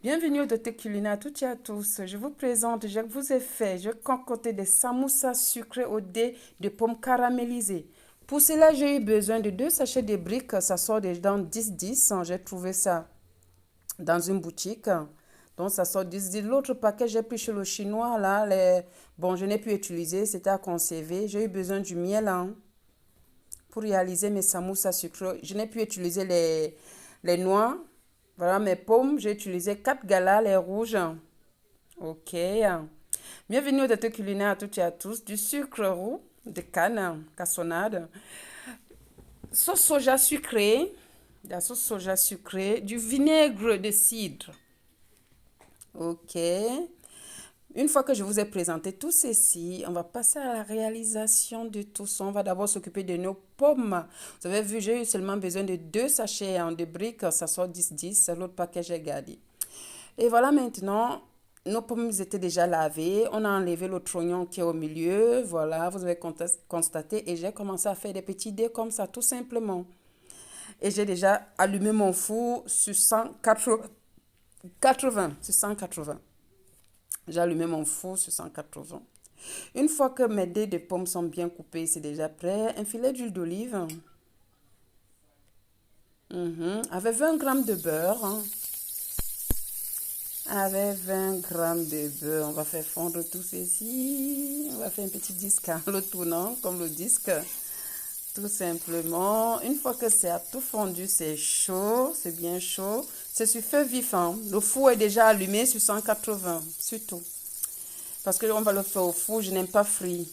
Bienvenue au Doté Culinaire à toutes et à tous. Je vous présente, je vous ai fait, je concocté des samoussas sucrés au dé de pommes caramélisées. Pour cela, j'ai eu besoin de deux sachets de briques. Ça sort dans 10-10. J'ai trouvé ça dans une boutique. Donc, ça sort 10-10. L'autre paquet, j'ai pris chez le chinois. Là, bon, je n'ai pu utiliser, c'était à conserver. J'ai eu besoin du miel pour réaliser mes samoussas sucrés. Je n'ai pu utiliser les noix. Voilà mes pommes. J'ai utilisé 4 galas, les rouges. Ok. Bienvenue au Doté Culinaire à toutes et à tous. Du sucre roux, de canne, cassonade. Sauce soja sucrée. De la sauce soja sucrée. Du vinaigre de cidre. Ok. Une fois que je vous ai présenté tout ceci, on va passer à la réalisation de tout ça. On va d'abord s'occuper de nos pommes. Vous avez vu, j'ai eu seulement besoin de deux sachets de briques. Ça sort 10-10. L'autre paquet, j'ai gardé. Et voilà maintenant, nos pommes étaient déjà lavées. On a enlevé le trognon qui est au milieu. Voilà, vous avez constaté. Et j'ai commencé à faire des petits dés comme ça, tout simplement. Et j'ai déjà allumé mon four sur 180. Sur 180. J'ai allumé mon four sur 180. Une fois que mes dés de pommes sont bien coupés, c'est déjà prêt. Un filet d'huile d'olive. Avec 20 grammes de beurre. Avec 20 grammes de beurre, on va faire fondre tout ceci. On va faire un petit disque en le tournant, comme le disque. Tout simplement. Une fois que c'est tout fondu, c'est chaud, c'est bien chaud. C'est sur feu vif. Le four est déjà allumé sur 180, surtout. Parce qu'on va le faire au four, je n'aime pas frit.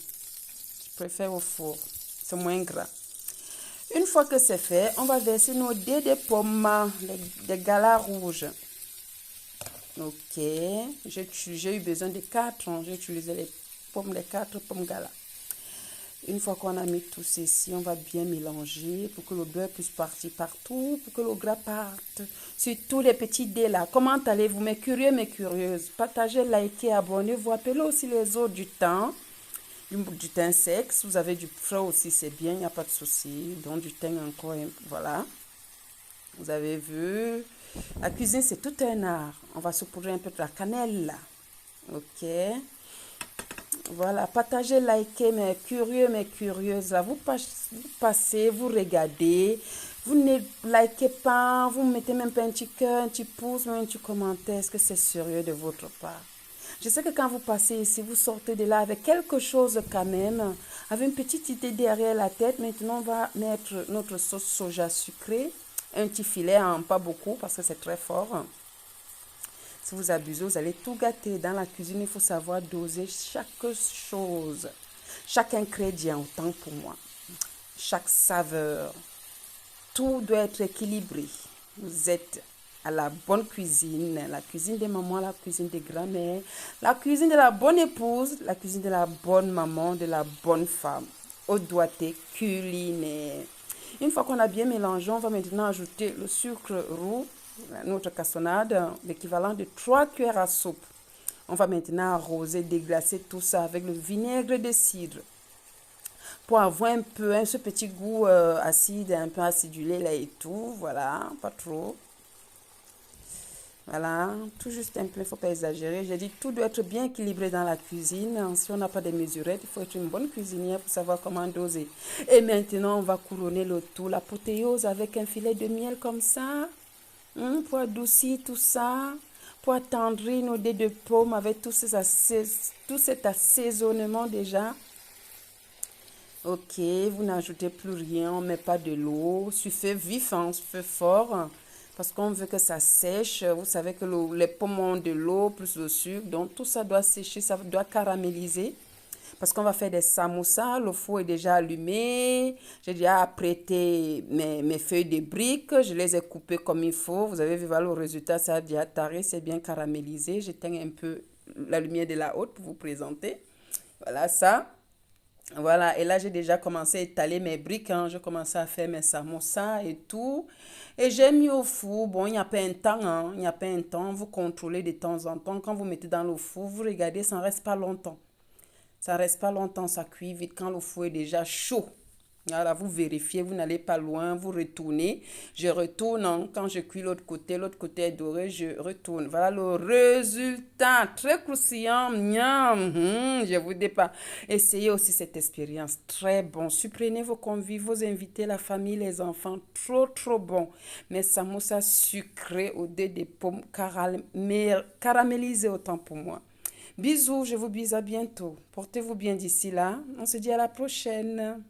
Je préfère au four. C'est moins gras. Une fois que c'est fait, on va verser nos dés de pommes, des galas rouges. Ok, j'ai eu besoin de 4. J'ai utilisé les 4 pommes gala. Une fois qu'on a mis tout ceci, on va bien mélanger pour que le beurre puisse partir partout, pour que le gras parte sur tous les petits dés là. Comment allez-vous, mes curieux, mes curieuses? Partagez, likez, abonnez-vous, appelez aussi les autres du thym sec. Si vous avez du frais aussi, c'est bien, il n'y a pas de souci. Donc du thym encore, voilà. Vous avez vu. La cuisine, c'est tout un art. On va saupoudrer un peu de la cannelle là. Ok. Voilà, partagez, likez, mes curieux, mes curieuses. Là, vous passez, vous regardez. Vous ne likez pas, vous ne mettez même pas un petit cœur, un petit pouce, même un petit commentaire. Est-ce que c'est sérieux de votre part? Je sais que quand vous passez ici, vous sortez de là avec quelque chose quand même, avec une petite idée derrière la tête. Maintenant, on va mettre notre sauce soja sucrée. Un petit filet, pas beaucoup parce que c'est très fort. Si vous abusez, vous allez tout gâter. Dans la cuisine, il faut savoir doser chaque chose, chaque ingrédient, autant pour moi, chaque saveur. Tout doit être équilibré. Vous êtes à la bonne cuisine, la cuisine des mamans, la cuisine des grands-mères, la cuisine de la bonne épouse, la cuisine de la bonne maman, de la bonne femme. Au doigté culinaire. Une fois qu'on a bien mélangé, on va maintenant ajouter le sucre roux, notre cassonade, l'équivalent de 3 cuillères à soupe. On va maintenant arroser, déglacer tout ça avec le vinaigre de cidre pour avoir un peu ce petit goût acide, un peu acidulé là et tout. Voilà, pas trop. Voilà, tout juste un peu, il ne faut pas exagérer. J'ai dit tout doit être bien équilibré dans la cuisine. Si on n'a pas de mesurettes, il faut être une bonne cuisinière pour savoir comment doser. Et maintenant, on va couronner le tout, l'apothéose avec un filet de miel comme ça, pour adoucir tout ça, pour attendrir nos dés de pommes avec tout cet assaisonnement déjà. Ok, vous n'ajoutez plus rien, on ne met pas de l'eau, sur feu vif, sur feu fort, parce qu'on veut que ça sèche. Vous savez que les pommes ont de l'eau plus le sucre, donc tout ça doit sécher, ça doit caraméliser. Parce qu'on va faire des samoussas, le four est déjà allumé, j'ai déjà apprêté mes feuilles de briques, je les ai coupées comme il faut. Vous avez vu, voilà le résultat, ça a déjà taré, c'est bien caramélisé. J'éteins un peu la lumière de la haute pour vous présenter. Voilà ça. Voilà, et là j'ai déjà commencé à étaler mes briques, j'ai commencé à faire mes samosas et tout. Et j'ai mis au four, bon, il n'y a pas un temps, il n'y a pas un temps, vous contrôlez de temps en temps. Quand vous mettez dans le four, vous regardez, ça ne reste pas longtemps. Ça ne reste pas longtemps, ça cuit vite quand le four est déjà chaud. Voilà, vous vérifiez, vous n'allez pas loin, vous retournez. Je retourne, hein, quand je cuis l'autre côté est doré, je retourne. Voilà le résultat, très croustillant, miam, je vous dis pas. Essayez aussi cette expérience, très bon. Surprenez vos convives, vos invités, la famille, les enfants, trop, trop bon. Mes samoussas sucrés au dé des pommes caramélisées autant pour moi. Bisous, je vous bise à bientôt. Portez-vous bien d'ici là. On se dit à la prochaine.